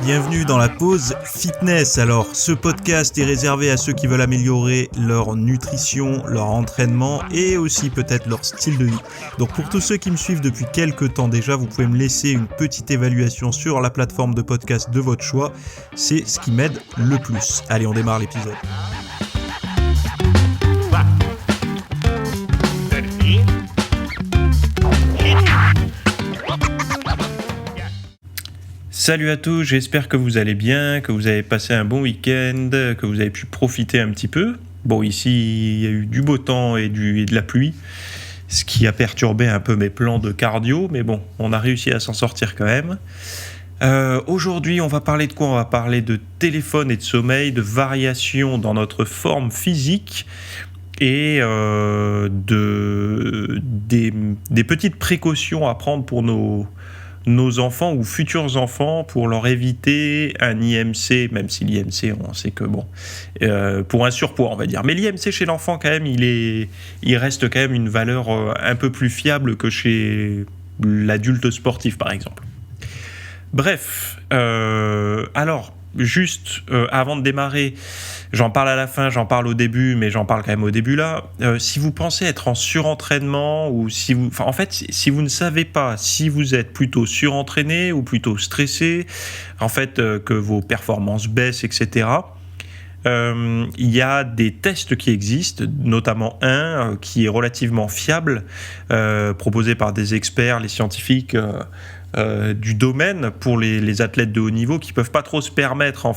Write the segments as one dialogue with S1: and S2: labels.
S1: bienvenue dans la pause fitness. Alors, ce podcast est réservé à ceux qui veulent améliorer leur nutrition, leur entraînement et aussi peut-être leur style de vie. Donc pour tous ceux qui me suivent depuis quelques temps déjà, vous pouvez me laisser une petite évaluation sur la plateforme de podcast de votre choix. C'est ce qui m'aide le plus. Allez, on démarre l'épisode. Salut à tous, j'espère que vous allez bien, que vous avez passé un bon week-end, que vous avez pu profiter un petit peu. Bon, ici, il y a eu du beau temps et de la pluie, ce qui a perturbé un peu mes plans de cardio, mais bon, on a réussi à s'en sortir quand même. Aujourd'hui, on va parler de quoi ? On va parler de téléphone et de sommeil, de variations dans notre forme physique et des petites précautions à prendre pour nos enfants ou futurs enfants pour leur éviter un IMC, même si l'IMC, on sait que bon, pour un surpoids, on va dire. Mais l'IMC chez l'enfant, quand même, il reste quand même une valeur un peu plus fiable que chez l'adulte sportif, par exemple. Bref, alors, juste avant de démarrer, j'en parle à la fin, j'en parle au début, mais j'en parle quand même au début là. Si vous pensez être en surentraînement ou si vous ne savez pas si vous êtes plutôt surentraîné ou plutôt stressé, que vos performances baissent, etc. Il y a des tests qui existent, notamment un qui est relativement fiable, proposé par des experts, les scientifiques du domaine pour les athlètes de haut niveau qui peuvent pas trop se permettre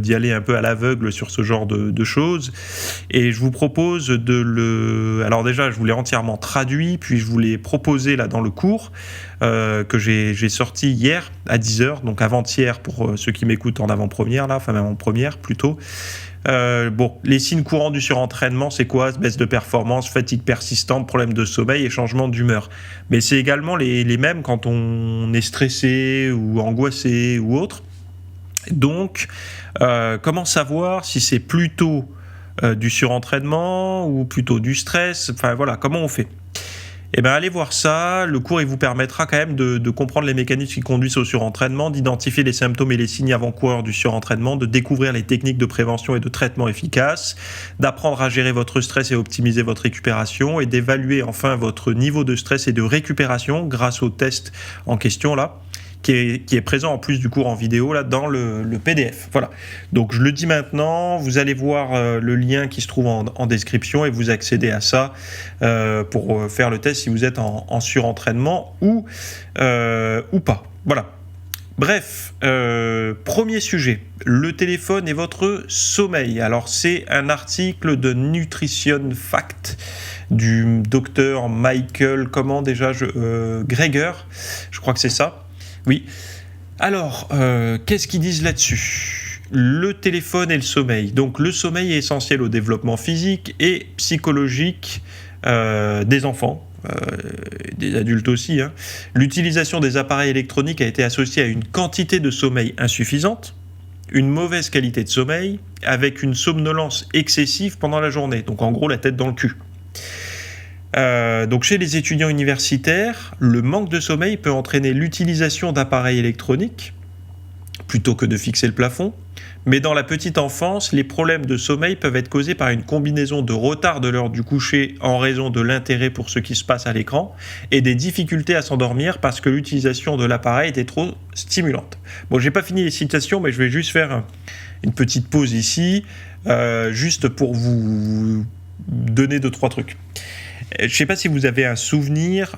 S1: d'y aller un peu à l'aveugle sur ce genre de choses. Et je vous propose alors déjà je vous l'ai entièrement traduit, puis je vous l'ai proposé là dans le cours que j'ai sorti hier à 10h, donc avant-hier pour ceux qui m'écoutent en avant-première là, même en première plutôt. Les signes courants du surentraînement, c'est quoi ? Baisse de performance, fatigue persistante, problème de sommeil et changement d'humeur. Mais c'est également les mêmes quand on est stressé ou angoissé ou autre. Donc, comment savoir si c'est plutôt du surentraînement ou plutôt du stress ? Comment on fait ? Allez voir ça, le cours il vous permettra quand même de comprendre les mécanismes qui conduisent au surentraînement, d'identifier les symptômes et les signes avant-coureurs du surentraînement, de découvrir les techniques de prévention et de traitement efficaces, d'apprendre à gérer votre stress et optimiser votre récupération et d'évaluer enfin votre niveau de stress et de récupération grâce au test en question là, qui est présent en plus du cours en vidéo là dans le PDF. Voilà. Donc je le dis maintenant, vous allez voir le lien qui se trouve en description et vous accédez à ça pour faire le test si vous êtes en surentraînement ou pas. Voilà. Bref, premier sujet, le téléphone et votre sommeil. Alors c'est un article de Nutrition Fact du docteur Michael, Greger, je crois que c'est ça. Oui. Alors, qu'est-ce qu'ils disent là-dessus ? Le téléphone et le sommeil. Donc, le sommeil est essentiel au développement physique et psychologique des enfants, des adultes aussi. L'utilisation des appareils électroniques a été associée à une quantité de sommeil insuffisante, une mauvaise qualité de sommeil, avec une somnolence excessive pendant la journée. Donc, en gros, la tête dans le cul. Donc chez les étudiants universitaires, le manque de sommeil peut entraîner l'utilisation d'appareils électroniques plutôt que de fixer le plafond. Mais dans la petite enfance, les problèmes de sommeil peuvent être causés par une combinaison de retard de l'heure du coucher en raison de l'intérêt pour ce qui se passe à l'écran et des difficultés à s'endormir parce que l'utilisation de l'appareil était trop stimulante. Bon, j'ai pas fini les citations, mais je vais juste faire une petite pause ici, juste pour vous donner 2-3 trucs. Je ne sais pas si vous avez un souvenir,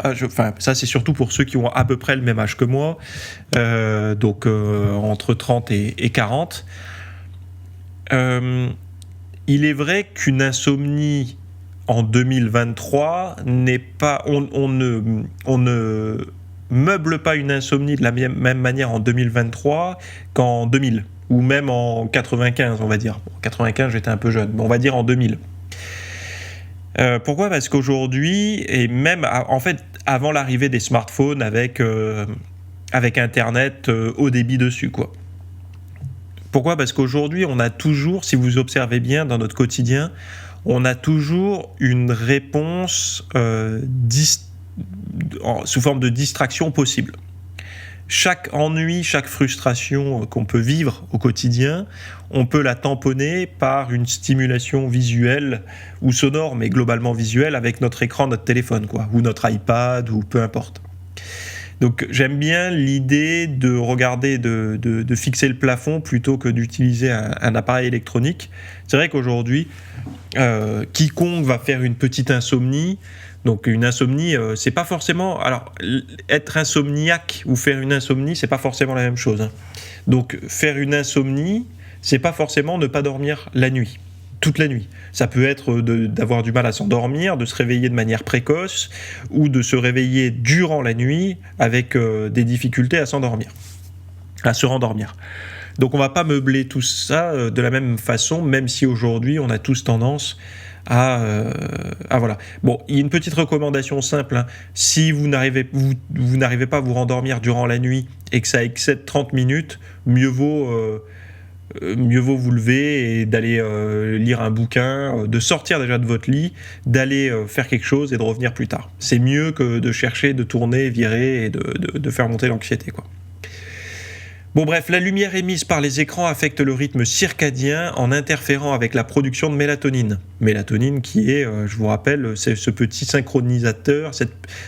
S1: ça c'est surtout pour ceux qui ont à peu près le même âge que moi, entre 30 et 40. Il est vrai qu'une insomnie en 2023 n'est pas... On ne meuble pas une insomnie de la même manière en 2023 qu'en 2000, ou même en 95, on va dire. En 95, j'étais un peu jeune, mais on va dire en 2000. Pourquoi ? Parce qu'aujourd'hui, et même avant l'arrivée des smartphones avec Internet haut débit dessus, quoi. Pourquoi ? Parce qu'aujourd'hui, on a toujours, si vous observez bien dans notre quotidien, on a toujours une réponse sous forme de distraction possible. chaque ennui, chaque frustration qu'on peut vivre au quotidien, on peut la tamponner par une stimulation visuelle ou sonore, mais globalement visuelle, avec notre écran, notre téléphone, quoi, ou notre iPad, ou peu importe. Donc j'aime bien l'idée de regarder, de fixer le plafond plutôt que d'utiliser un appareil électronique. C'est vrai qu'aujourd'hui, quiconque va faire une petite insomnie, donc une insomnie, c'est pas forcément... Alors, être insomniaque ou faire une insomnie, c'est pas forcément la même chose. Hein. Donc faire une insomnie, c'est pas forcément ne pas dormir la nuit. Toute la nuit. Ça peut être d'avoir du mal à s'endormir, de se réveiller de manière précoce, ou de se réveiller durant la nuit avec des difficultés à s'endormir, à se rendormir. Donc on ne va pas meubler tout ça de la même façon, même si aujourd'hui on a tous tendance à voilà. Bon, il y a une petite recommandation simple. Hein. Si vous n'arrivez pas à vous rendormir durant la nuit et que ça excède 30 minutes, mieux vaut vous lever et d'aller lire un bouquin, de sortir déjà de votre lit, d'aller faire quelque chose et de revenir plus tard. C'est mieux que de chercher, de tourner, virer et de faire monter l'anxiété, quoi. Bon bref, la lumière émise par les écrans affecte le rythme circadien en interférant avec la production de mélatonine. Mélatonine qui est, je vous rappelle, c'est ce petit synchronisateur,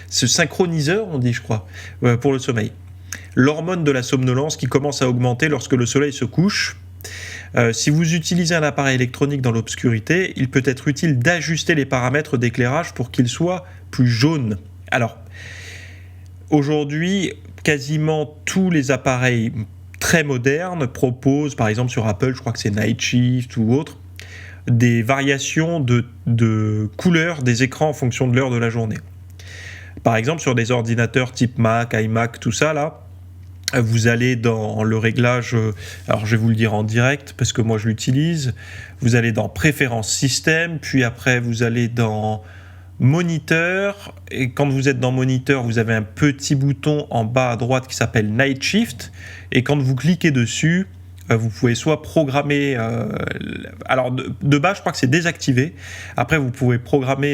S1: ce synchroniseur, on dit je crois, pour le sommeil. L'hormone de la somnolence qui commence à augmenter lorsque le soleil se couche. Si vous utilisez un appareil électronique dans l'obscurité, il peut être utile d'ajuster les paramètres d'éclairage pour qu'ils soient plus jaunes. Alors, aujourd'hui, quasiment tous les appareils très modernes proposent, par exemple sur Apple, je crois que c'est Night Shift ou autre, des variations de couleurs des écrans en fonction de l'heure de la journée. Par exemple, sur des ordinateurs type Mac, iMac, tout ça là, vous allez dans le réglage, alors je vais vous le dire en direct parce que moi je l'utilise, vous allez dans Préférences système, puis après vous allez dans Moniteur, et quand vous êtes dans Moniteur, vous avez un petit bouton en bas à droite qui s'appelle Night Shift, et quand vous cliquez dessus, vous pouvez soit programmer, alors de base je crois que c'est désactivé, après vous pouvez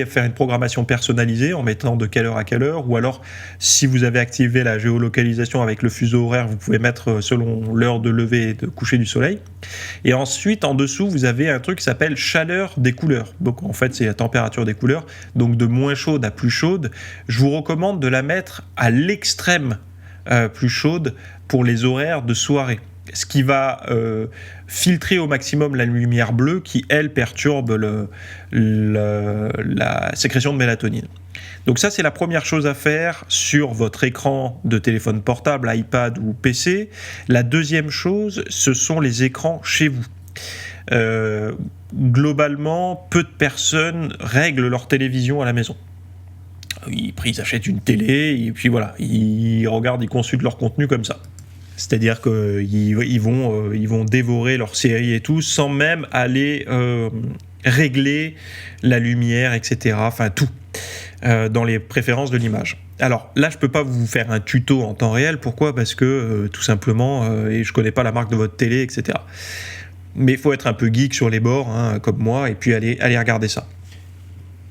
S1: faire une programmation personnalisée en mettant de quelle heure à quelle heure, ou alors si vous avez activé la géolocalisation avec le fuseau horaire, vous pouvez mettre selon l'heure de lever et de coucher du soleil. Et ensuite en dessous vous avez un truc qui s'appelle chaleur des couleurs, donc en fait c'est la température des couleurs, donc de moins chaude à plus chaude. Je vous recommande de la mettre à l'extrême plus chaude pour les horaires de soirée, ce qui va filtrer au maximum la lumière bleue qui, elle, perturbe la sécrétion de mélatonine. Donc ça, c'est la première chose à faire sur votre écran de téléphone portable, iPad ou PC. La deuxième chose, ce sont les écrans chez vous. Globalement, peu de personnes règlent leur télévision à la maison. Ils achètent une télé et puis voilà, ils regardent, ils consultent leur contenu comme ça. C'est-à-dire qu'ils vont dévorer leur série et tout, sans même aller régler la lumière, etc. Enfin, tout, dans les préférences de l'image. Alors là, je ne peux pas vous faire un tuto en temps réel. Pourquoi ? Parce que, tout simplement, et je ne connais pas la marque de votre télé, etc. Mais il faut être un peu geek sur les bords, hein, comme moi, et puis aller regarder ça.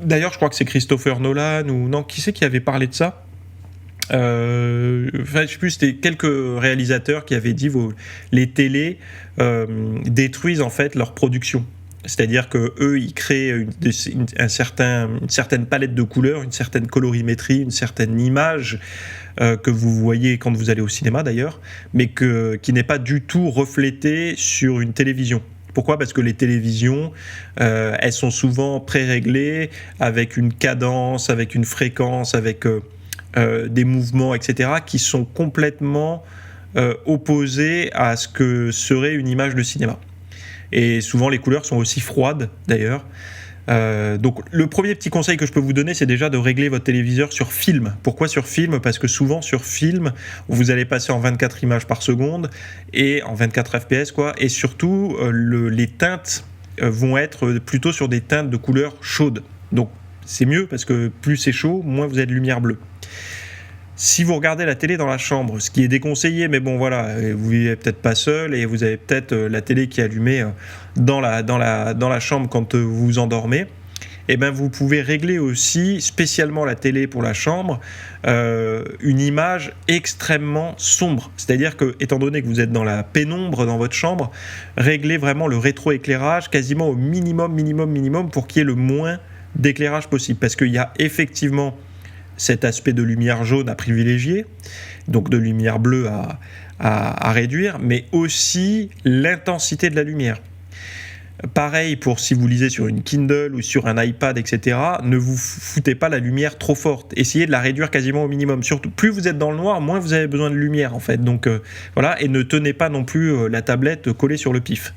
S1: D'ailleurs, je crois que c'est Christopher Nolan, ou non, qui c'est qui avait parlé de ça ? Je sais plus, c'était quelques réalisateurs qui avaient dit les télés détruisent en fait leur production. C'est-à-dire que eux, ils créent une certaine palette de couleurs, une certaine colorimétrie, une certaine image que vous voyez quand vous allez au cinéma d'ailleurs, mais qui n'est pas du tout reflétée sur une télévision. Pourquoi ? Parce que les télévisions, elles sont souvent pré-réglées avec une cadence, avec une fréquence, avec des mouvements, etc., qui sont complètement opposés à ce que serait une image de cinéma. Et souvent, les couleurs sont aussi froides, d'ailleurs. Donc, le premier petit conseil que je peux vous donner, c'est déjà de régler votre téléviseur sur film. Pourquoi sur film ? Parce que souvent, sur film, vous allez passer en 24 images par seconde, et en 24 fps, quoi. Et surtout, les teintes vont être plutôt sur des teintes de couleurs chaudes. Donc, c'est mieux, parce que plus c'est chaud, moins vous avez de lumière bleue. Si vous regardez la télé dans la chambre, ce qui est déconseillé, mais bon voilà, vous vivez peut-être pas seul et vous avez peut-être la télé qui est allumée dans la chambre quand vous vous endormez, eh ben vous pouvez régler aussi, spécialement la télé pour la chambre, une image extrêmement sombre. C'est-à-dire que, étant donné que vous êtes dans la pénombre dans votre chambre, réglez vraiment le rétroéclairage quasiment au minimum pour qu'il y ait le moins d'éclairage possible. Parce qu'il y a effectivement cet aspect de lumière jaune à privilégier, donc de lumière bleue à réduire, mais aussi l'intensité de la lumière. Pareil pour si vous lisez sur une Kindle ou sur un iPad, etc. Ne vous foutez pas la lumière trop forte. Essayez de la réduire quasiment au minimum. Surtout, plus vous êtes dans le noir, moins vous avez besoin de lumière, en fait. Donc voilà, et ne tenez pas non plus la tablette collée sur le pif.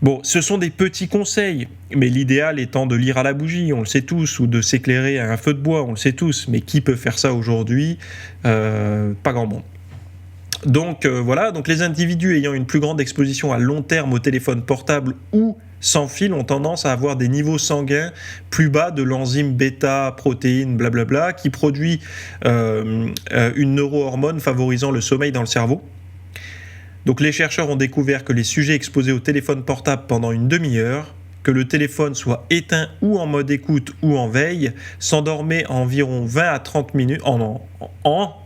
S1: Bon, ce sont des petits conseils, mais l'idéal étant de lire à la bougie, on le sait tous, ou de s'éclairer à un feu de bois, on le sait tous. Mais qui peut faire ça aujourd'hui ? Pas grand monde. Donc voilà, donc les individus ayant une plus grande exposition à long terme au téléphone portable ou sans fil ont tendance à avoir des niveaux sanguins plus bas de l'enzyme bêta-protéine, blablabla, qui produit une neurohormone favorisant le sommeil dans le cerveau. Donc les chercheurs ont découvert que les sujets exposés au téléphone portable pendant une demi-heure, que le téléphone soit éteint ou en mode écoute ou en veille, s'endormaient environ 20 à 30 minutes, en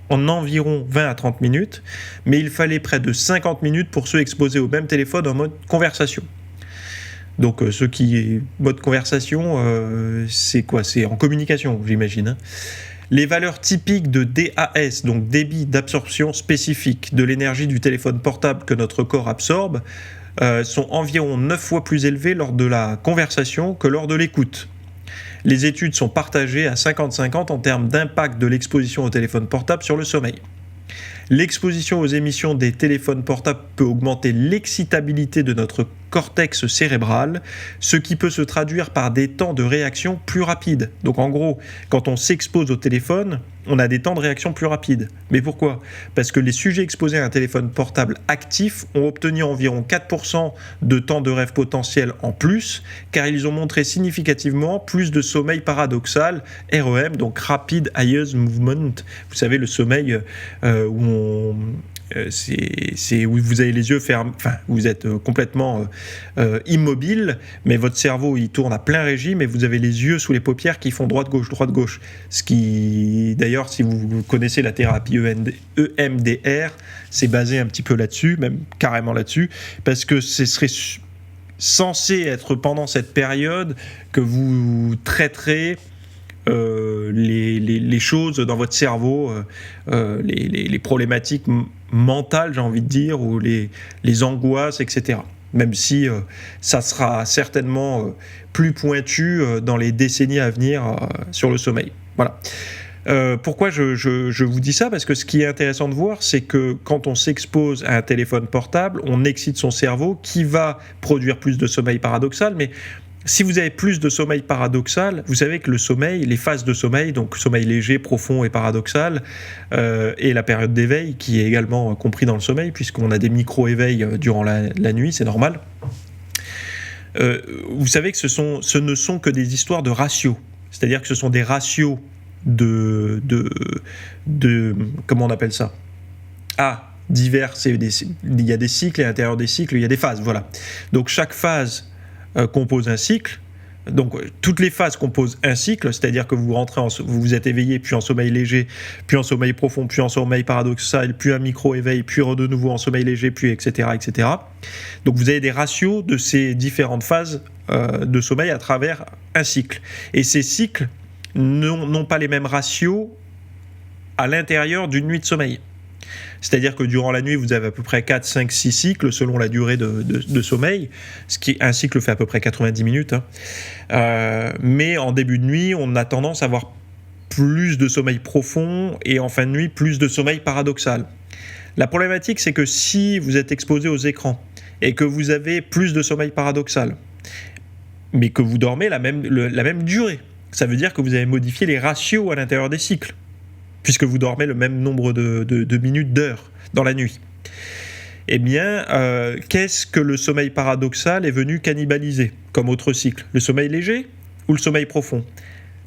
S1: environ 20 à 30 minutes, mais il fallait près de 50 minutes pour ceux exposés au même téléphone en mode conversation. Donc ceux qui mode conversation, c'est quoi ? C'est en communication, j'imagine. Hein. Les valeurs typiques de DAS, donc débit d'absorption spécifique de l'énergie du téléphone portable que notre corps absorbe, sont environ 9 fois plus élevées lors de la conversation que lors de l'écoute. Les études sont partagées à 50-50 en termes d'impact de l'exposition au téléphone portable sur le sommeil. L'exposition aux émissions des téléphones portables peut augmenter l'excitabilité de notre cortex cérébral, ce qui peut se traduire par des temps de réaction plus rapides. Donc en gros, quand on s'expose au téléphone, on a des temps de réaction plus rapides. Mais pourquoi ? Parce que les sujets exposés à un téléphone portable actif ont obtenu environ 4% de temps de rêve potentiel en plus, car ils ont montré significativement plus de sommeil paradoxal, REM, donc Rapid Eye Movement. Vous savez, le sommeil où c'est où vous avez les yeux fermés, enfin vous êtes complètement immobile, mais votre cerveau il tourne à plein régime et vous avez les yeux sous les paupières qui font droite-gauche. Ce qui, d'ailleurs, si vous connaissez la thérapie EMDR, c'est basé un petit peu là-dessus, même carrément là-dessus, parce que ce serait censé être pendant cette période que vous traiterez les choses dans votre cerveau, les problématiques mentales, j'ai envie de dire, ou les angoisses, etc. Même si ça sera certainement plus pointu dans les décennies à venir sur le sommeil. Voilà. Pourquoi je vous dis ça ? Parce que ce qui est intéressant de voir, c'est que quand on s'expose à un téléphone portable, on excite son cerveau qui va produire plus de sommeil paradoxal, mais si vous avez plus de sommeil paradoxal, vous savez que le sommeil, les phases de sommeil, donc sommeil léger, profond et paradoxal, et la période d'éveil, qui est également compris dans le sommeil, puisqu'on a des micro-éveils durant la nuit, c'est normal. Vous savez que ce ne sont que des histoires de ratios. C'est-à-dire que ce sont des ratios de comment on appelle ça ? Divers, il y a des cycles, et à l'intérieur des cycles, il y a des phases, voilà. Donc chaque phase compose un cycle. Donc toutes les phases composent un cycle, c'est-à-dire que vous vous êtes éveillé, puis en sommeil léger, puis en sommeil profond, puis en sommeil paradoxal, puis un micro-éveil, puis de nouveau en sommeil léger, puis etc. Donc vous avez des ratios de ces différentes phases de sommeil à travers un cycle. Et ces cycles n'ont pas les mêmes ratios à l'intérieur d'une nuit de sommeil. C'est-à-dire que durant la nuit, vous avez à peu près 4, 5, 6 cycles selon la durée de sommeil, un cycle fait à peu près 90 minutes. Mais en début de nuit, on a tendance à avoir plus de sommeil profond et en fin de nuit, plus de sommeil paradoxal. La problématique, c'est que si vous êtes exposé aux écrans et que vous avez plus de sommeil paradoxal, mais que vous dormez la même durée, ça veut dire que vous avez modifié les ratios à l'intérieur des cycles, puisque vous dormez le même nombre de minutes, d'heures dans la nuit. Eh bien, qu'est-ce que le sommeil paradoxal est venu cannibaliser comme autre cycle ? Le sommeil léger ou le sommeil profond ?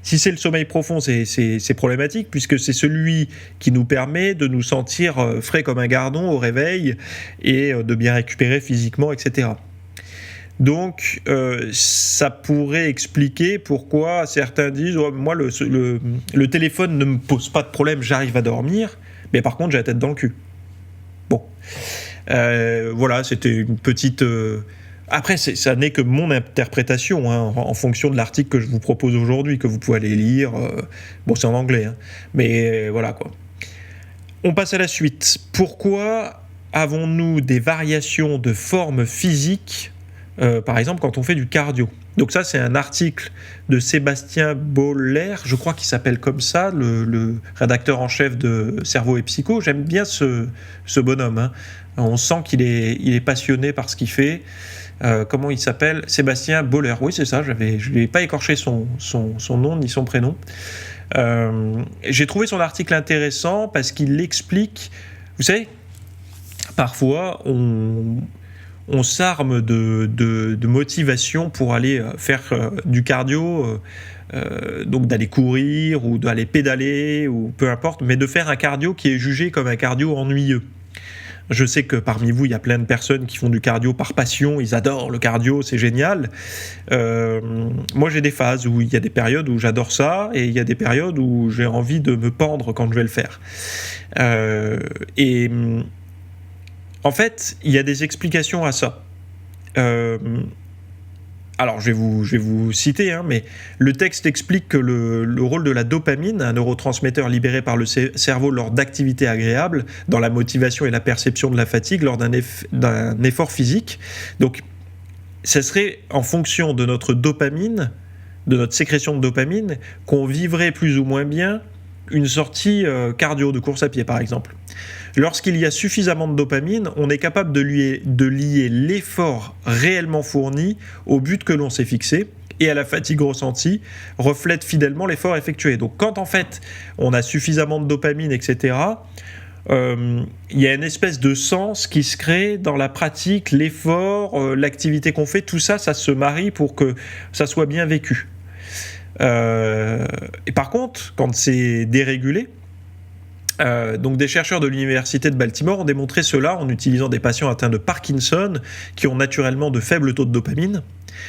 S1: Si c'est le sommeil profond, c'est problématique, puisque c'est celui qui nous permet de nous sentir frais comme un gardon au réveil et de bien récupérer physiquement, etc. Donc, ça pourrait expliquer pourquoi certains disent oh, moi, le téléphone ne me pose pas de problème, j'arrive à dormir, mais par contre, j'ai la tête dans le cul. Bon. Voilà, c'était une petite. Après, ça n'est que mon interprétation, hein, en fonction de l'article que je vous propose aujourd'hui, que vous pouvez aller lire. Bon, c'est en anglais, hein, mais voilà quoi. On passe à la suite. Pourquoi avons-nous des variations de forme physique, par exemple quand on fait du cardio? Donc ça, c'est un article de Sébastien Boller, je crois qu'il s'appelle comme ça, le rédacteur en chef de Cerveau et Psycho. J'aime bien ce bonhomme, hein. On sent qu'il est passionné par ce qu'il fait. Comment il s'appelle? Sébastien Boller, oui c'est ça, je ne vais pas écorcher son nom ni son prénom. J'ai trouvé son article intéressant parce qu'il explique, vous savez, parfois on s'arme de motivation pour aller faire du cardio, donc d'aller courir ou d'aller pédaler ou peu importe, mais de faire un cardio qui est jugé comme un cardio ennuyeux. Je sais que parmi vous, il y a plein de personnes qui font du cardio par passion, ils adorent le cardio, c'est génial. Moi, j'ai des phases où il y a des périodes où j'adore ça, et il y a des périodes où j'ai envie de me pendre quand je vais le faire. Et en fait, il y a des explications à ça. Alors, je vais vous citer, hein, mais le texte explique que le rôle de la dopamine, un neurotransmetteur libéré par le cerveau lors d'activités agréables, dans la motivation et la perception de la fatigue lors d'un effort physique. Donc, ce serait en fonction de notre dopamine, de notre sécrétion de dopamine, qu'on vivrait plus ou moins bien une sortie cardio de course à pied, par exemple. Lorsqu'il y a suffisamment de dopamine, on est capable de lier l'effort réellement fourni au but que l'on s'est fixé et à la fatigue ressentie, reflète fidèlement l'effort effectué. Donc quand en fait on a suffisamment de dopamine, etc., il y a une espèce de sens qui se crée dans la pratique, l'effort, l'activité qu'on fait, tout ça, ça se marie pour que ça soit bien vécu. Et par contre, quand c'est dérégulé, donc des chercheurs de l'université de Baltimore ont démontré cela en utilisant des patients atteints de Parkinson qui ont naturellement de faibles taux de dopamine.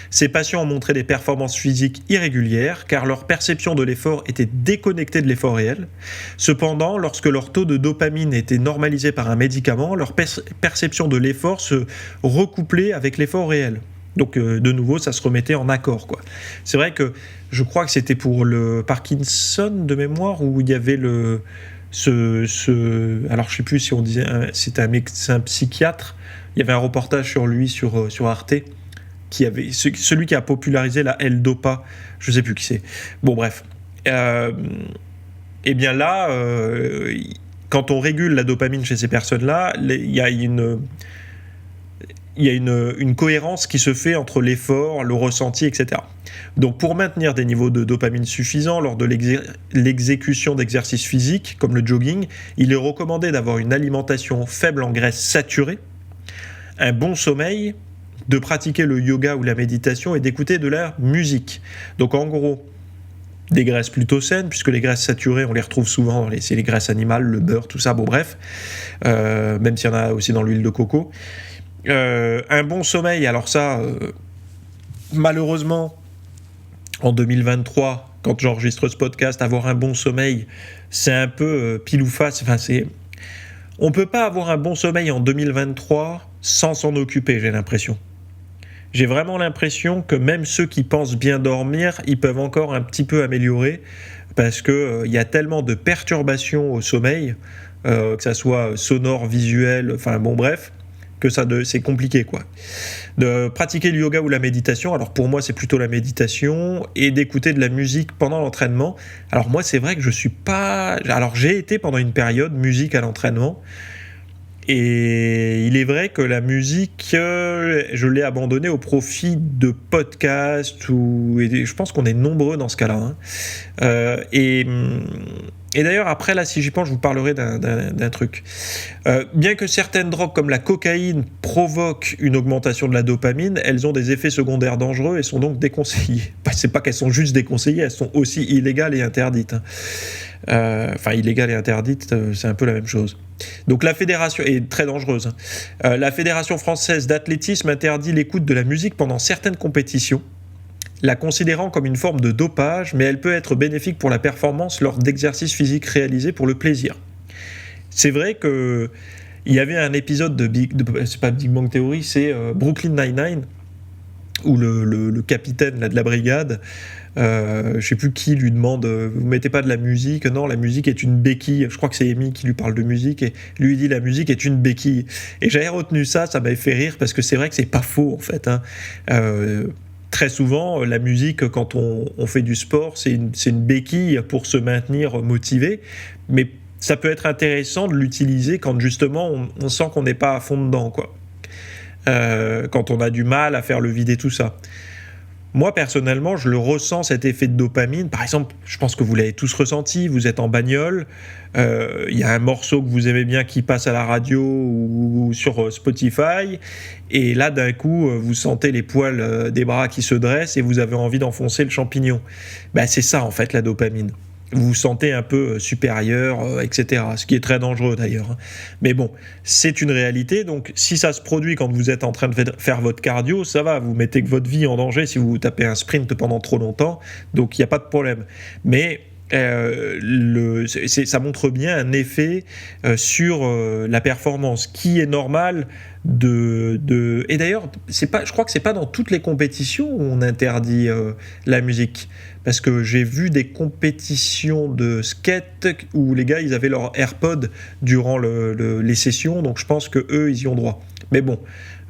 S1: Ces patients ont montré des performances physiques irrégulières car leur perception de l'effort était déconnectée de l'effort réel. Cependant, lorsque leur taux de dopamine était normalisé par un médicament, leur perception de l'effort se recouplait avec l'effort réel. Donc de nouveau, ça se remettait en accord, quoi. C'est vrai que je crois que c'était pour le Parkinson de mémoire où il y avait alors je sais plus si on disait c'était un médecin psychiatre, il y avait un reportage sur lui sur Arte celui qui a popularisé la L-Dopa, je sais plus qui c'est, bon bref, et bien là quand on régule la dopamine chez ces personnes là, il y a une cohérence qui se fait entre l'effort, le ressenti, etc. Donc pour maintenir des niveaux de dopamine suffisants lors de l'exécution d'exercices physiques, comme le jogging, il est recommandé d'avoir une alimentation faible en graisses saturées, un bon sommeil, de pratiquer le yoga ou la méditation et d'écouter de la musique. Donc en gros, des graisses plutôt saines, puisque les graisses saturées, on les retrouve souvent c'est les graisses animales, le beurre, tout ça, bon bref, même s'il y en a aussi dans l'huile de coco. Un bon sommeil, alors ça, malheureusement, en 2023, quand j'enregistre ce podcast, avoir un bon sommeil, c'est un peu pile ou face. Enfin, on peut pas avoir un bon sommeil en 2023 sans s'en occuper, j'ai l'impression. J'ai vraiment l'impression que même ceux qui pensent bien dormir, ils peuvent encore un petit peu améliorer, parce que y a tellement de perturbations au sommeil, que ça soit sonore, visuel, enfin bon bref, que c'est compliqué, quoi. De pratiquer le yoga ou la méditation, alors pour moi c'est plutôt la méditation, et d'écouter de la musique pendant l'entraînement. Alors moi c'est vrai que je suis pas... Alors j'ai été pendant une période musique à l'entraînement, et il est vrai que la musique, je l'ai abandonnée au profit de podcasts, et je pense qu'on est nombreux dans ce cas-là, hein. Et Et d'ailleurs, après, là, si j'y pense, je vous parlerai d'un truc. Bien que certaines drogues, comme la cocaïne, provoquent une augmentation de la dopamine, elles ont des effets secondaires dangereux et sont donc déconseillées. C'est pas qu'elles sont juste déconseillées, elles sont aussi illégales et interdites. Enfin, illégales et interdites, c'est un peu la même chose. Donc la fédération est très dangereuse. La Fédération française d'athlétisme interdit l'écoute de la musique pendant certaines compétitions, la considérant comme une forme de dopage, mais elle peut être bénéfique pour la performance lors d'exercices physiques réalisés pour le plaisir. C'est vrai que il y avait un épisode c'est pas Big Bang Theory, c'est Brooklyn Nine-Nine, où le capitaine là, de la brigade, je sais plus qui lui demande vous mettez pas de la musique? Non, la musique est une béquille. Je crois que c'est Amy qui lui parle de musique et lui dit la musique est une béquille. Et j'avais retenu ça m'avait fait rire parce que c'est vrai que c'est pas faux en fait. Très souvent, la musique, quand on fait du sport, c'est une béquille pour se maintenir motivé, mais ça peut être intéressant de l'utiliser quand justement on sent qu'on n'est pas à fond dedans, quoi. Quand on a du mal à faire le vide et tout ça. Moi, personnellement, je le ressens, cet effet de dopamine. Par exemple, je pense que vous l'avez tous ressenti, vous êtes en bagnole, y a un morceau que vous aimez bien qui passe à la radio ou sur Spotify, et là, d'un coup, vous sentez les poils des bras qui se dressent et vous avez envie d'enfoncer le champignon. C'est ça, en fait, la dopamine. Vous vous sentez un peu supérieur, etc. Ce qui est très dangereux d'ailleurs. Mais bon, c'est une réalité. Donc, si ça se produit quand vous êtes en train de faire votre cardio, ça va. Vous mettez que votre vie en danger si vous tapez un sprint pendant trop longtemps. Donc, il n'y a pas de problème. Mais ça montre bien un effet sur la performance qui est normal et d'ailleurs je crois que c'est pas dans toutes les compétitions où on interdit la musique, parce que j'ai vu des compétitions de skate où les gars ils avaient leur AirPod durant les sessions, donc je pense que eux ils y ont droit. Mais bon,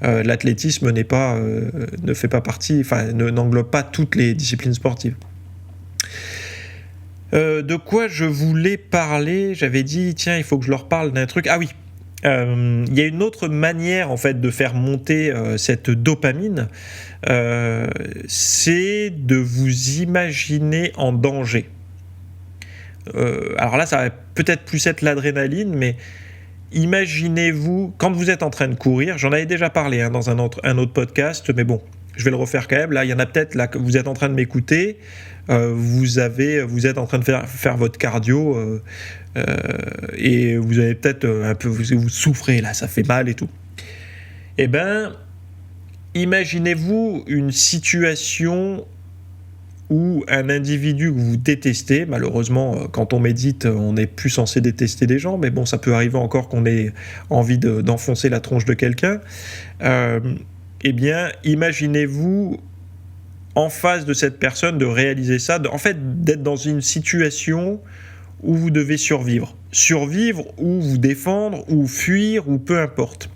S1: l'athlétisme ne fait pas partie, enfin n'englobe pas toutes les disciplines sportives. De quoi je voulais parler? J'avais dit, tiens, il faut que je leur parle d'un truc. Ah oui, il y a une autre manière, en fait, de faire monter cette dopamine. C'est de vous imaginer en danger. Alors là, ça va peut-être plus être l'adrénaline, mais imaginez-vous, quand vous êtes en train de courir, j'en avais déjà parlé dans un autre podcast, mais bon, je vais le refaire quand même. Là, il y en a peut-être là que vous êtes en train de m'écouter. Vous êtes en train de faire votre cardio et vous avez peut-être un peu, vous souffrez là, ça fait mal et tout. Eh ben, imaginez-vous une situation où un individu que vous détestez, malheureusement, quand on médite, on n'est plus censé détester des gens, mais bon, ça peut arriver encore qu'on ait envie d'enfoncer la tronche de quelqu'un. Eh bien, imaginez-vous en face de cette personne de réaliser ça, en fait, d'être dans une situation où vous devez survivre ou vous défendre ou fuir ou peu importe.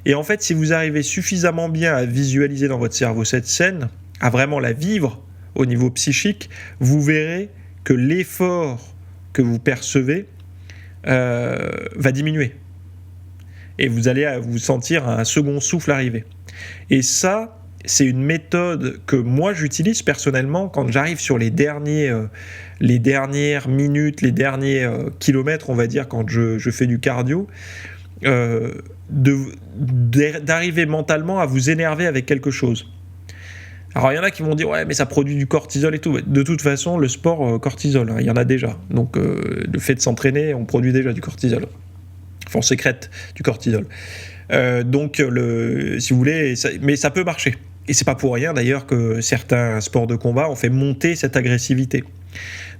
S1: Et en fait, si vous arrivez suffisamment bien à visualiser dans votre cerveau cette scène, à vraiment la vivre au niveau psychique, vous verrez que l'effort que vous percevez va diminuer. Et vous allez vous sentir un second souffle arriver. Et ça, c'est une méthode que moi j'utilise personnellement quand j'arrive sur les dernières minutes, les derniers kilomètres, on va dire, quand je fais du cardio, d'arriver mentalement à vous énerver avec quelque chose. Alors il y en a qui vont dire ouais mais ça produit du cortisol et tout. De toute façon le sport cortisol, il y en a déjà. Donc le fait de s'entraîner, on produit déjà du cortisol. Enfin on sécrète du cortisol. Donc si vous voulez, mais ça peut marcher. Et c'est pas pour rien d'ailleurs que certains sports de combat ont fait monter cette agressivité.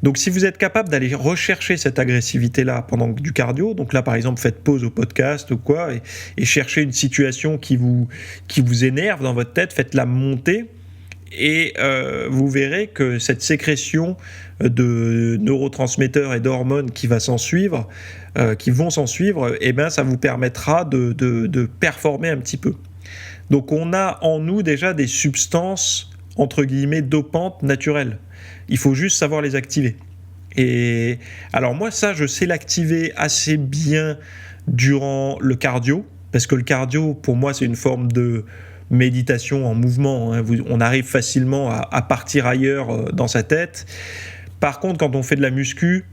S1: Donc si vous êtes capable d'aller rechercher cette agressivité-là pendant du cardio, donc là par exemple faites pause au podcast ou quoi, et cherchez une situation qui vous énerve dans votre tête, faites-la monter, et vous verrez que cette sécrétion de neurotransmetteurs et d'hormones qui vont s'en suivre, eh ben, ça vous permettra de performer un petit peu. Donc on a en nous déjà des substances entre guillemets dopantes naturelles. Il faut juste savoir les activer. Et alors moi ça je sais l'activer assez bien durant le cardio, parce que le cardio pour moi c'est une forme de méditation en mouvement, on arrive facilement à partir ailleurs dans sa tête. Par contre quand on fait de la muscu,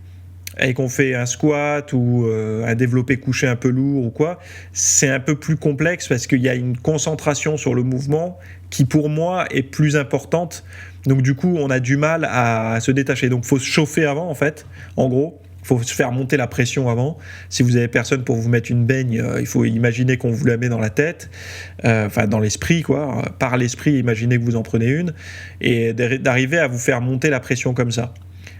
S1: et qu'on fait un squat ou un développé couché un peu lourd ou quoi, c'est un peu plus complexe parce qu'il y a une concentration sur le mouvement qui pour moi est plus importante. Donc du coup on a du mal à se détacher. Donc il faut se chauffer avant en fait, en gros. Il faut se faire monter la pression avant. Si vous avez personne pour vous mettre une baigne, il faut imaginer qu'on vous la met dans la tête, enfin dans l'esprit quoi. Par l'esprit, imaginez que vous en prenez une et d'arriver à vous faire monter la pression comme ça.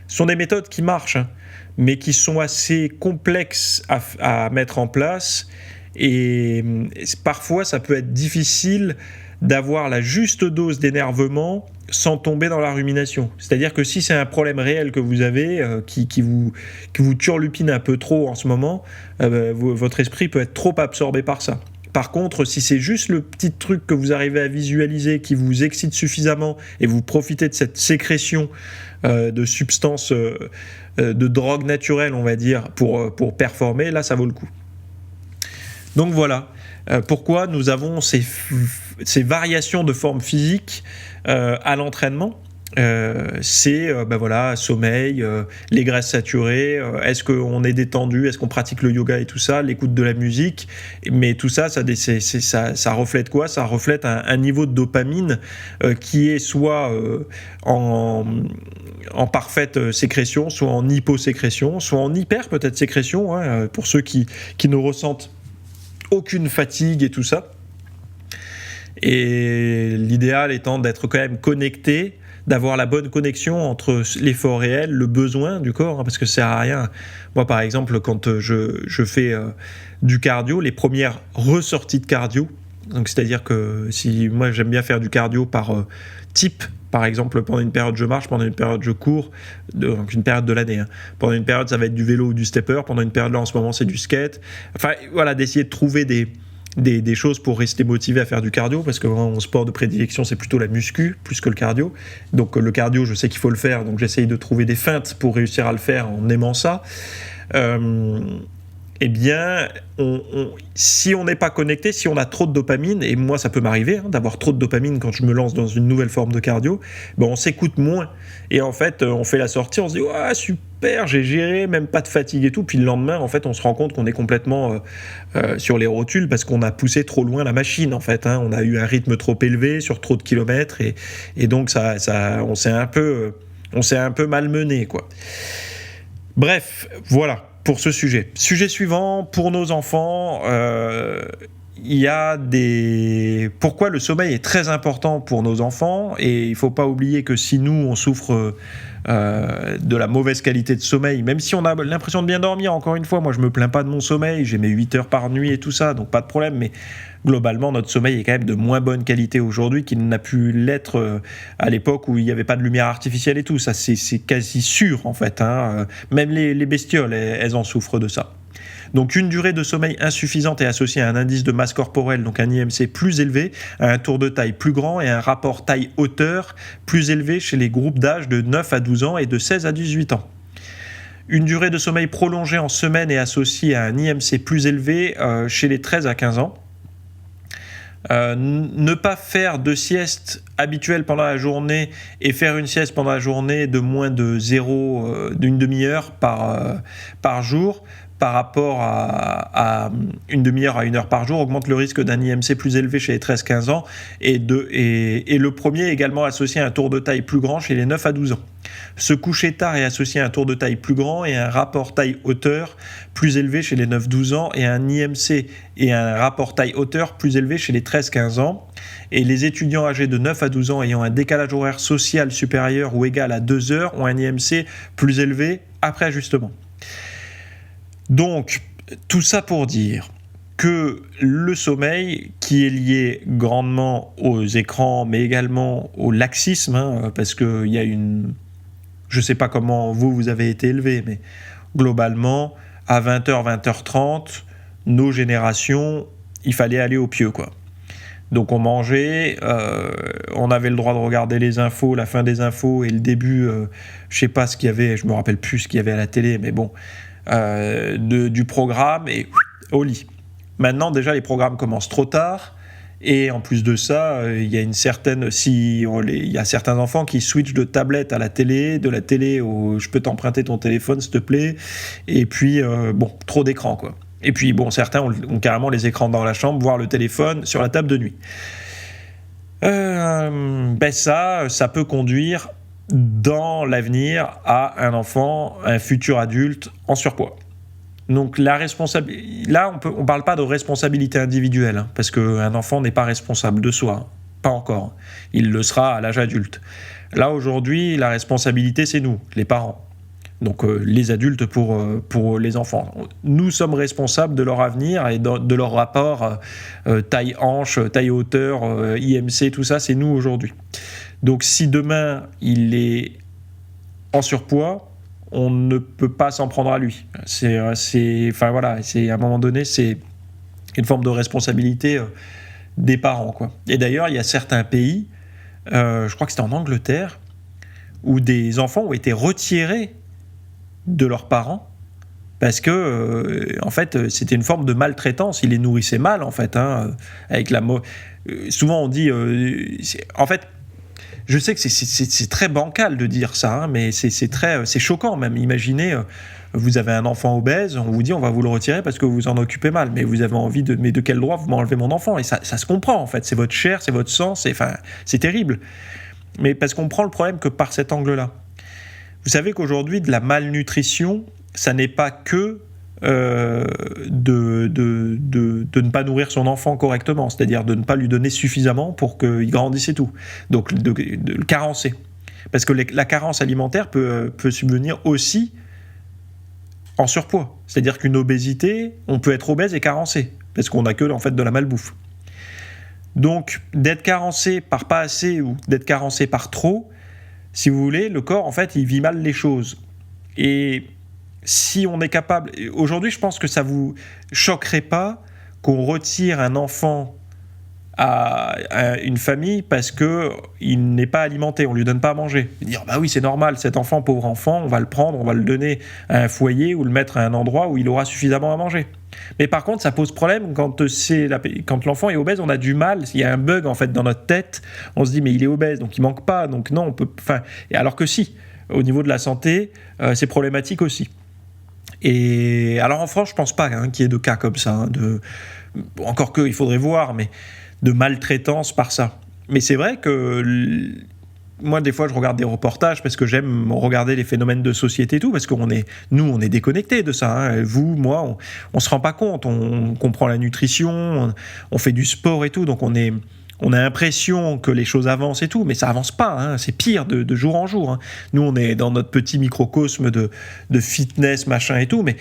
S1: Ce sont des méthodes qui marchent, hein, mais qui sont assez complexes à mettre en place et parfois ça peut être difficile d'avoir la juste dose d'énervement sans tomber dans la rumination. C'est-à-dire que si c'est un problème réel que vous avez, qui vous turlupine un peu trop en ce moment, votre esprit peut être trop absorbé par ça. Par contre, si c'est juste le petit truc que vous arrivez à visualiser, qui vous excite suffisamment, et vous profitez de cette sécrétion de substances, de drogue naturelle, on va dire, pour performer, là, ça vaut le coup. Donc voilà, pourquoi nous avons ces variations de forme physique à l'entraînement. C'est voilà, sommeil, les graisses saturées, est-ce qu'on est détendu, est-ce qu'on pratique le yoga et tout ça, l'écoute de la musique, mais tout ça, ça reflète quoi ? Ça reflète un niveau de dopamine qui est soit en parfaite sécrétion, soit en hyposécrétion, soit en hyper peut-être sécrétion, hein, pour ceux qui ne ressentent aucune fatigue et tout ça. Et l'idéal étant d'être quand même connecté, d'avoir la bonne connexion entre l'effort réel, le besoin du corps, hein, parce que ça sert à rien. Moi, par exemple, quand je fais du cardio, les premières ressorties de cardio, donc c'est-à-dire que si moi j'aime bien faire du cardio par type, par exemple, pendant une période je marche, pendant une période je cours, donc une période de l'année. Hein. Pendant une période ça va être du vélo ou du stepper, pendant une période là en ce moment c'est du skate. Enfin voilà, d'essayer de trouver des choses pour rester motivé à faire du cardio, parce que mon sport de prédilection c'est plutôt la muscu plus que le cardio. Donc le cardio je sais qu'il faut le faire, donc j'essaye de trouver des feintes pour réussir à le faire en aimant ça. Eh bien, si on n'est pas connecté, si on a trop de dopamine, et moi ça peut m'arriver d'avoir trop de dopamine quand je me lance dans une nouvelle forme de cardio, on s'écoute moins. Et en fait, on fait la sortie, on se dit « Ah, super, j'ai géré, même pas de fatigue et tout ». Puis le lendemain, en fait, on se rend compte qu'on est complètement sur les rotules parce qu'on a poussé trop loin la machine, en fait. On a eu un rythme trop élevé sur trop de kilomètres et donc on s'est un peu malmené, quoi. Bref, voilà. Pour ce sujet. Sujet suivant, pour nos enfants, il y a pourquoi le sommeil est très important pour nos enfants, et il ne faut pas oublier que si nous, on souffre de la mauvaise qualité de sommeil, même si on a l'impression de bien dormir, encore une fois, moi je me plains pas de mon sommeil, j'ai mes 8 heures par nuit et tout ça, donc pas de problème, mais globalement notre sommeil est quand même de moins bonne qualité aujourd'hui qu'il n'a pu l'être à l'époque où il n'y avait pas de lumière artificielle et tout, ça c'est quasi sûr en fait, même les bestioles elles en souffrent de ça. Donc une durée de sommeil insuffisante est associée à un indice de masse corporelle, donc un IMC plus élevé, à un tour de taille plus grand et un rapport taille-hauteur plus élevé chez les groupes d'âge de 9 à 12 ans et de 16 à 18 ans. Une durée de sommeil prolongée en semaine est associée à un IMC plus élevé chez les 13 à 15 ans. Ne pas faire de sieste habituelle pendant la journée et faire une sieste pendant la journée de moins de d'une demi-heure par jour par rapport à une demi-heure à une heure par jour augmente le risque d'un IMC plus élevé chez les 13-15 ans et le premier est également associé à un tour de taille plus grand chez les 9 à 12 ans. Se coucher tard est associé à un tour de taille plus grand et un rapport taille-hauteur plus élevé chez les 9-12 ans et un IMC et un rapport taille-hauteur plus élevé chez les 13-15 ans. Et les étudiants âgés de 9 à 12 ans ayant un décalage horaire social supérieur ou égal à 2 heures ont un IMC plus élevé après ajustement. Donc, tout ça pour dire que le sommeil, qui est lié grandement aux écrans, mais également au laxisme, parce qu'il y a je ne sais pas comment vous avez été élevé, mais globalement, à 20h, 20h30, nos générations, il fallait aller au pieu, quoi. Donc on mangeait, on avait le droit de regarder les infos, la fin des infos et le début, je sais pas ce qu'il y avait, je me rappelle plus ce qu'il y avait à la télé, mais bon, du programme et au lit. Maintenant déjà les programmes commencent trop tard Et en plus de ça, il y a il y a certains enfants qui switchent de tablette à la télé, de la télé au je peux t'emprunter ton téléphone s'il te plaît, et puis trop d'écran quoi. Et puis bon, certains ont carrément les écrans dans la chambre, voire le téléphone sur la table de nuit. Ça peut conduire dans l'avenir à un enfant, un futur adulte en surpoids. Donc là, on ne parle pas de responsabilité individuelle, hein, parce qu'un enfant n'est pas responsable de soi, hein, pas encore. Il le sera à l'âge adulte. Là, aujourd'hui, la responsabilité, c'est nous, les parents. Donc les adultes pour les enfants. Nous sommes responsables de leur avenir et de leur rapport taille-hanche, taille-hauteur, IMC, tout ça, c'est nous aujourd'hui. Donc si demain, il est en surpoids, on ne peut pas s'en prendre à lui. C'est à un moment donné, c'est une forme de responsabilité des parents, quoi. Et d'ailleurs, il y a certains pays, je crois que c'était en Angleterre, où des enfants ont été retirés de leurs parents parce que, en fait, c'était une forme de maltraitance. Ils les nourrissaient mal, en fait, hein, avec souvent, on dit... en fait, je sais que c'est très bancal de dire ça, hein, mais c'est choquant même. Imaginez, vous avez un enfant obèse, on vous dit on va vous le retirer parce que vous vous en occupez mal, mais vous avez envie mais de quel droit vous m'enlevez mon enfant? Et ça se comprend en fait, c'est votre chair, c'est votre sang, c'est terrible. Mais parce qu'on prend le problème que par cet angle-là. Vous savez qu'aujourd'hui, de la malnutrition, ça n'est pas que de ne pas nourrir son enfant correctement, c'est-à-dire de ne pas lui donner suffisamment pour qu'il grandisse et tout. Donc de le carencer. Parce que la carence alimentaire peut subvenir aussi en surpoids. C'est-à-dire qu'une obésité, on peut être obèse et carencé, parce qu'on n'a que en fait de la malbouffe. Donc d'être carencé par pas assez ou d'être carencé par trop, si vous voulez, le corps en fait il vit mal les choses. Et si on est capable... Aujourd'hui, je pense que ça ne vous choquerait pas qu'on retire un enfant à une famille parce qu'il n'est pas alimenté, on ne lui donne pas à manger. Et dire, bah oui, c'est normal, cet enfant, pauvre enfant, on va le prendre, on va le donner à un foyer ou le mettre à un endroit où il aura suffisamment à manger. Mais par contre, ça pose problème quand l'enfant est obèse, on a du mal, il y a un bug en fait dans notre tête, on se dit, mais il est obèse, donc il ne manque pas, donc non, on peut... alors que si, au niveau de la santé, c'est problématique aussi. Et alors en France, je pense pas qu'il y ait de cas comme ça, hein, encore il faudrait voir, mais de maltraitance par ça. Mais c'est vrai que moi, des fois, je regarde des reportages parce que j'aime regarder les phénomènes de société et tout, parce qu'on est déconnectés de ça. Hein. Vous, moi, on se rend pas compte. On comprend la nutrition, on fait du sport et tout, donc on a l'impression que les choses avancent et tout, mais ça avance pas, hein, c'est pire de jour en jour. Hein. Nous, on est dans notre petit microcosme de fitness, machin et tout, mais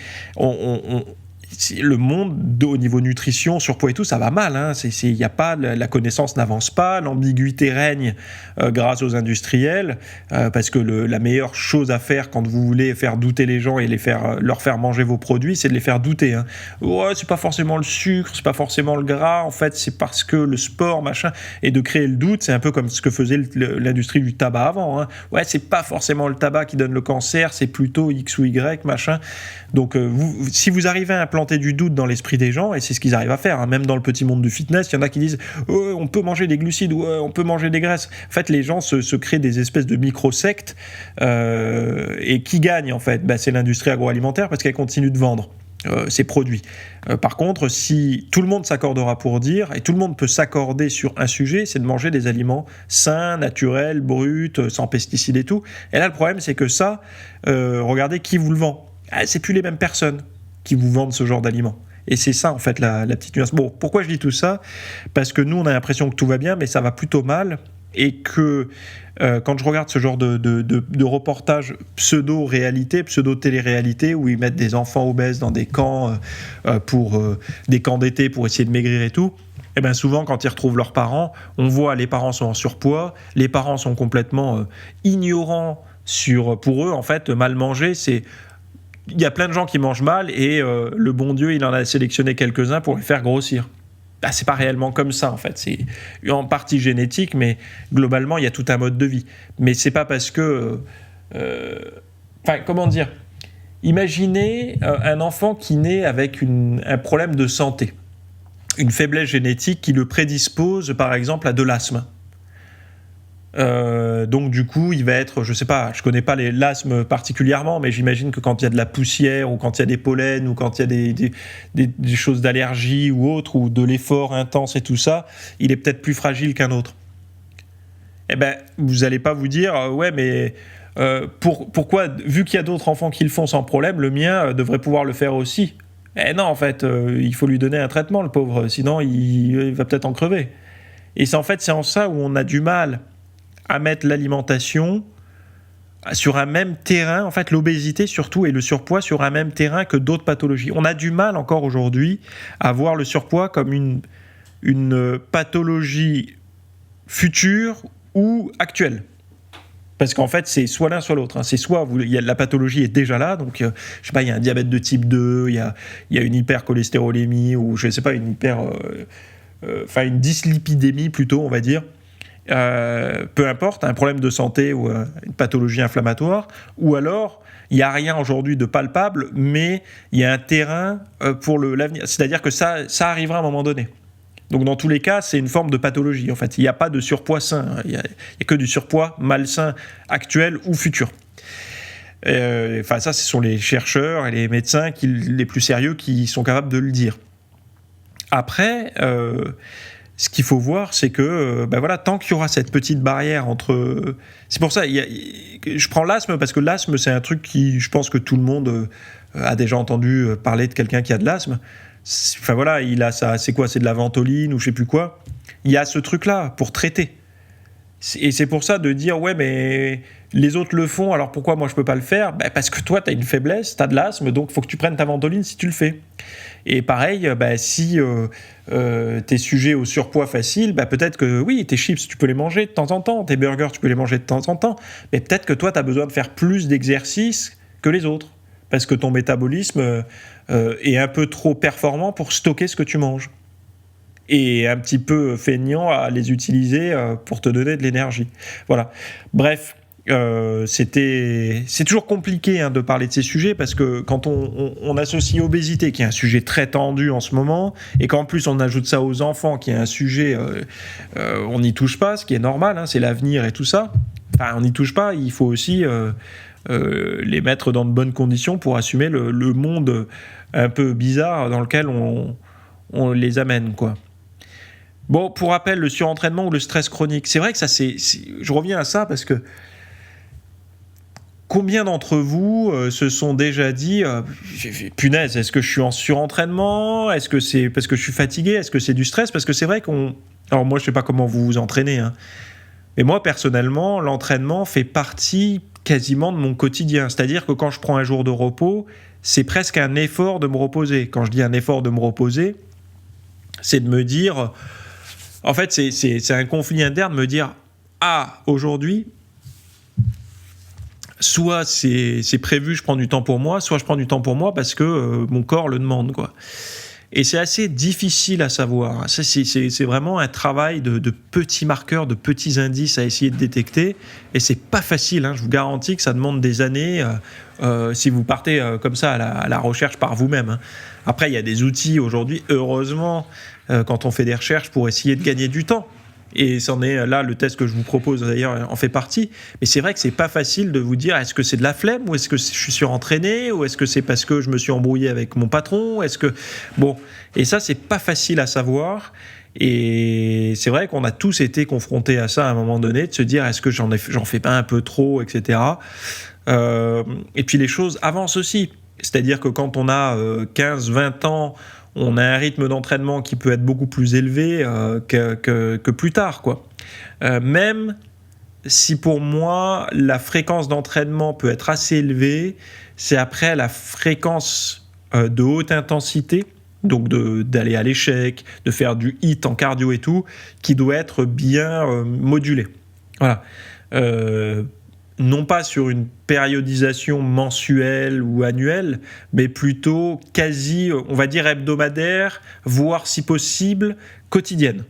S1: le monde au niveau nutrition, surpoids et tout, ça va mal. Hein. Y a pas, la connaissance n'avance pas, l'ambiguïté règne grâce aux industriels, parce que la meilleure chose à faire quand vous voulez faire douter les gens et leur faire manger vos produits, c'est de les faire douter. Hein. Ouais, c'est pas forcément le sucre, c'est pas forcément le gras, en fait, c'est parce que le sport, machin, et de créer le doute, c'est un peu comme ce que faisait l'industrie du tabac avant. Hein. Ouais, c'est pas forcément le tabac qui donne le cancer, c'est plutôt X ou Y, machin. Donc, si vous arrivez à implanter du doute dans l'esprit des gens, et c'est ce qu'ils arrivent à faire, hein. Même dans le petit monde du fitness, il y en a qui disent on peut manger des glucides, on peut manger des graisses. En fait, les gens se créent des espèces de micro-sectes, et qui gagne en fait, c'est l'industrie agroalimentaire parce qu'elle continue de vendre ses produits. Par contre, si tout le monde s'accordera pour dire, et tout le monde peut s'accorder sur un sujet, c'est de manger des aliments sains, naturels, bruts, sans pesticides et tout. Et là, le problème, c'est que ça, regardez qui vous le vend. C'est plus les mêmes personnes qui vous vendent ce genre d'aliments. Et c'est ça, en fait, la petite nuance. Bon, pourquoi je dis tout ça ? Parce que nous, on a l'impression que tout va bien, mais ça va plutôt mal. Et que quand je regarde ce genre de reportage pseudo-réalité, pseudo-télé-réalité, où ils mettent des enfants obèses dans des camps, des camps d'été pour essayer de maigrir et tout, et bien souvent, quand ils retrouvent leurs parents, on voit les parents sont en surpoids, les parents sont complètement ignorants pour eux, en fait, mal manger, c'est... Il y a plein de gens qui mangent mal et le bon Dieu, il en a sélectionné quelques-uns pour les faire grossir. C'est pas réellement comme ça, en fait. C'est en partie génétique, mais globalement, il y a tout un mode de vie. Mais c'est pas parce que... comment dire ? Imaginez un enfant qui naît avec un problème de santé. une faiblesse génétique qui le prédispose, par exemple, à de l'asthme. Donc du coup, il va être, je sais pas, je connais pas l'asthme particulièrement, mais j'imagine que quand il y a de la poussière ou quand il y a des pollens ou quand il y a des choses d'allergie ou autre, ou de l'effort intense et tout ça, il est peut-être plus fragile qu'un autre. Eh ben, vous allez pas vous dire, ouais, mais pourquoi, vu qu'il y a d'autres enfants qui le font sans problème, le mien devrait pouvoir le faire aussi? Eh non, en fait, il faut lui donner un traitement, le pauvre, sinon il va peut-être en crever. Et c'est en ça où on a du mal à mettre l'alimentation sur un même terrain, en fait l'obésité surtout et le surpoids sur un même terrain que d'autres pathologies. On a du mal encore aujourd'hui à voir le surpoids comme une pathologie future ou actuelle. Parce qu'en fait, c'est soit l'un, soit l'autre. C'est soit la pathologie est déjà là, donc je sais pas, il y a un diabète de type 2, il y a une hypercholestérolémie, ou je sais pas, une dyslipidémie plutôt, on va dire. Peu importe, un problème de santé ou une pathologie inflammatoire, ou alors il n'y a rien aujourd'hui de palpable, mais il y a un terrain pour l'avenir. C'est-à-dire que ça arrivera à un moment donné. Donc dans tous les cas, c'est une forme de pathologie. En fait, il n'y a pas de surpoids sain, il n'y a que du surpoids malsain actuel ou futur. Ça, ce sont les chercheurs et les médecins les plus sérieux qui sont capables de le dire. Après, ce qu'il faut voir, c'est que tant qu'il y aura cette petite barrière entre... C'est pour ça, je prends l'asthme, parce que l'asthme, c'est un truc qui, je pense que tout le monde a déjà entendu parler de quelqu'un qui a de l'asthme. Il a ça, c'est quoi? C'est de la ventoline ou je sais plus quoi. Il y a ce truc-là pour traiter. Et c'est pour ça de dire, ouais, mais les autres le font, alors pourquoi moi je peux pas le faire? Parce que toi, tu as une faiblesse, tu as de l'asthme, donc il faut que tu prennes ta ventoline si tu le fais. Et pareil, si tu es sujet au surpoids facile, peut-être que oui, tes chips, tu peux les manger de temps en temps, tes burgers, tu peux les manger de temps en temps, mais peut-être que toi, tu as besoin de faire plus d'exercices que les autres, parce que ton métabolisme est un peu trop performant pour stocker ce que tu manges. Et un petit peu feignant à les utiliser pour te donner de l'énergie. Voilà. Bref, c'est toujours compliqué de parler de ces sujets, parce que quand on associe obésité, qui est un sujet très tendu en ce moment, et qu'en plus on ajoute ça aux enfants, qui est un sujet, on n'y touche pas, ce qui est normal, c'est l'avenir et tout ça. Enfin, on n'y touche pas, il faut aussi les mettre dans de bonnes conditions pour assumer le monde un peu bizarre dans lequel on les amène, quoi. Bon, pour rappel, le surentraînement ou le stress chronique, c'est vrai que ça, je reviens à ça parce que combien d'entre vous se sont déjà dit punaise, est-ce que je suis en surentraînement? Est-ce que c'est parce que je suis fatigué? Est-ce que c'est du stress? Parce que c'est vrai alors moi, je sais pas comment vous vous entraînez, mais moi, personnellement, l'entraînement fait partie quasiment de mon quotidien. C'est-à-dire que quand je prends un jour de repos, c'est presque un effort de me reposer. Quand je dis un effort de me reposer, c'est de me dire... En fait, c'est un conflit interne de me dire « Ah, aujourd'hui, soit c'est prévu, je prends du temps pour moi, soit je prends du temps pour moi parce que mon corps le demande, quoi. » Et c'est assez difficile à savoir. C'est vraiment un travail de petits marqueurs, de petits indices à essayer de détecter. Et c'est pas facile, je vous garantis que ça demande des années si vous partez comme ça à la recherche par vous-même. Après, il y a des outils aujourd'hui, heureusement, quand on fait des recherches pour essayer de gagner du temps. Et c'en est là, le test que je vous propose d'ailleurs en fait partie. Mais c'est vrai que c'est pas facile de vous dire est-ce que c'est de la flemme, ou est-ce que je suis surentraîné, ou est-ce que c'est parce que je me suis embrouillé avec mon patron, et ça, c'est pas facile à savoir. Et c'est vrai qu'on a tous été confrontés à ça à un moment donné, de se dire est-ce que j'en fais pas un peu trop, etc. Et puis les choses avancent aussi. C'est-à-dire que quand on a 15-20 ans, on a un rythme d'entraînement qui peut être beaucoup plus élevé que plus tard, quoi. Même si pour moi, la fréquence d'entraînement peut être assez élevée, c'est après la fréquence de haute intensité, donc d'aller à l'échec, de faire du HIIT en cardio et tout, qui doit être bien modulée. Voilà. Non pas sur une périodisation mensuelle ou annuelle, mais plutôt quasi, on va dire hebdomadaire, voire si possible, quotidienne.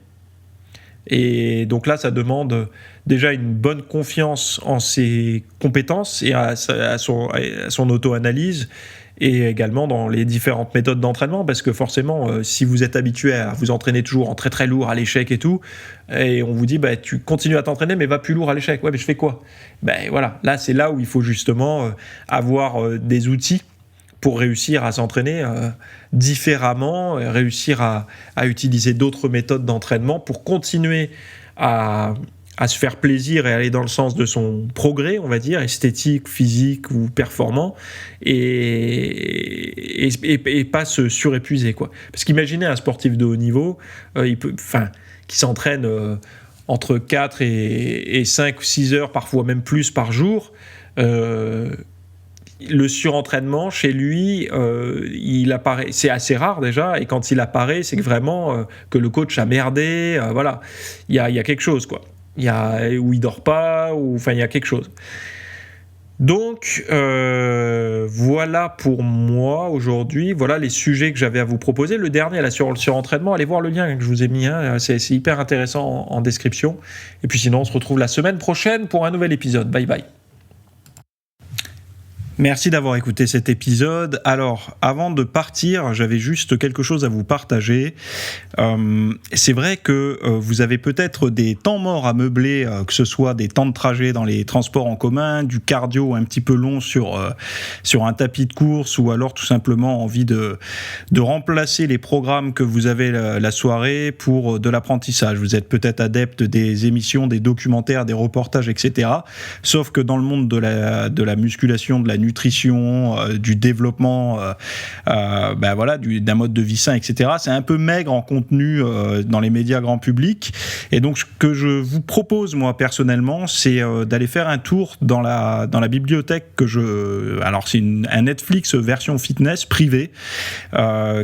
S1: Et donc là, ça demande déjà une bonne confiance en ses compétences et à son auto-analyse, et également dans les différentes méthodes d'entraînement, parce que forcément, si vous êtes habitué à vous entraîner toujours en très très lourd à l'échec et tout, et on vous dit tu continues à t'entraîner mais va plus lourd à l'échec, ouais mais je fais quoi? Voilà, là c'est là où il faut justement avoir des outils pour réussir à s'entraîner différemment, réussir à utiliser d'autres méthodes d'entraînement pour continuer à se faire plaisir et aller dans le sens de son progrès, on va dire, esthétique, physique ou performant, et pas se surépuiser, quoi. Parce qu'imaginez un sportif de haut niveau, qui s'entraîne entre 4 et 5 ou 6 heures, parfois même plus par jour, le surentraînement chez lui, il apparaît, c'est assez rare déjà, et quand il apparaît, c'est que vraiment que le coach a merdé, voilà, il y a quelque chose, quoi. Où il dort pas, il y a quelque chose. Donc voilà pour moi aujourd'hui, voilà les sujets que j'avais à vous proposer. Le dernier là sur le surentraînement, allez voir le lien que je vous ai mis, c'est hyper intéressant en description. Et puis sinon on se retrouve la semaine prochaine pour un nouvel épisode. Bye bye. Merci d'avoir écouté cet épisode. Alors, avant de partir, j'avais juste quelque chose à vous partager. C'est vrai que vous avez peut-être des temps morts à meubler, que ce soit des temps de trajet dans les transports en commun, du cardio un petit peu long sur un tapis de course, ou alors tout simplement envie de remplacer les programmes que vous avez la soirée pour de l'apprentissage. Vous êtes peut-être adepte des émissions, des documentaires, des reportages, etc. Sauf que dans le monde de la musculation, de la nutrition, du développement, d'un mode de vie sain, etc. C'est un peu maigre en contenu dans les médias grand public. Et donc, ce que je vous propose, moi, personnellement, c'est d'aller faire un tour dans la bibliothèque alors, c'est un Netflix version fitness privée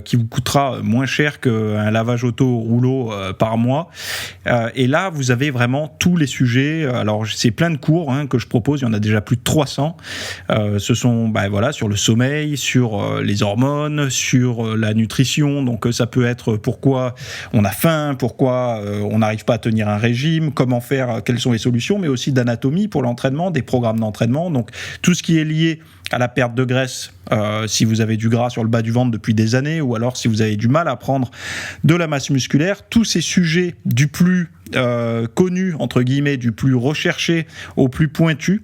S1: qui vous coûtera moins cher qu'un lavage auto rouleau par mois. Et là, vous avez vraiment tous les sujets. Alors, c'est plein de cours que je propose. Il y en a déjà plus de 300. Ce sont sur le sommeil, sur les hormones, sur la nutrition. Donc ça peut être pourquoi on a faim, pourquoi on n'arrive pas à tenir un régime, comment faire, quelles sont les solutions, mais aussi d'anatomie pour l'entraînement, des programmes d'entraînement. Donc tout ce qui est lié à la perte de graisse, si vous avez du gras sur le bas du ventre depuis des années, ou alors si vous avez du mal à prendre de la masse musculaire, tous ces sujets du plus connu, entre guillemets, du plus recherché au plus pointu,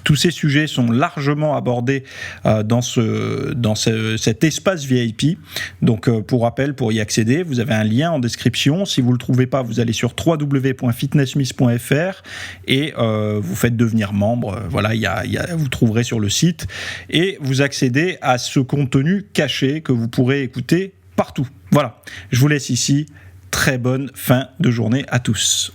S1: tous ces sujets sont largement abordés dans cet espace VIP. Donc, pour rappel, pour y accéder, vous avez un lien en description. Si vous ne le trouvez pas, vous allez sur www.fitnessmiss.fr et vous faites devenir membre. Voilà, vous trouverez sur le site. Et vous accédez à ce contenu caché que vous pourrez écouter partout. Voilà, je vous laisse ici. Très bonne fin de journée à tous.